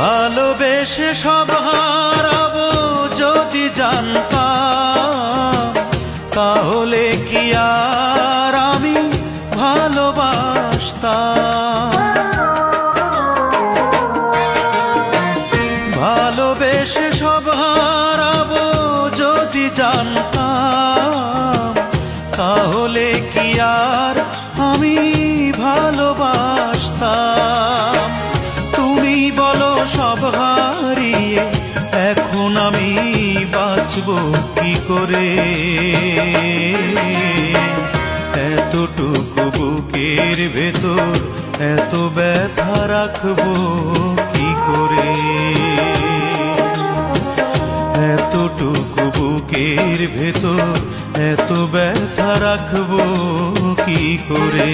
ভালোবেসে সব হারাবো যদি জানতাম, তাহলে কি আর আমি ভালোবাসতাম। ভালোবেসে সব হারাবো যদি জানতাম, তাহলে কি আর আমি ভালোবাসতাম। তুমি বলো সব হারিয়ে এখন আমি বাঁচবো কি করে, এতটুকু বুকের ভেতর এত ব্যথা রাখবো কি করে, এতটুকু বুকের ভেতর এত ব্যথা রাখবো কি করে।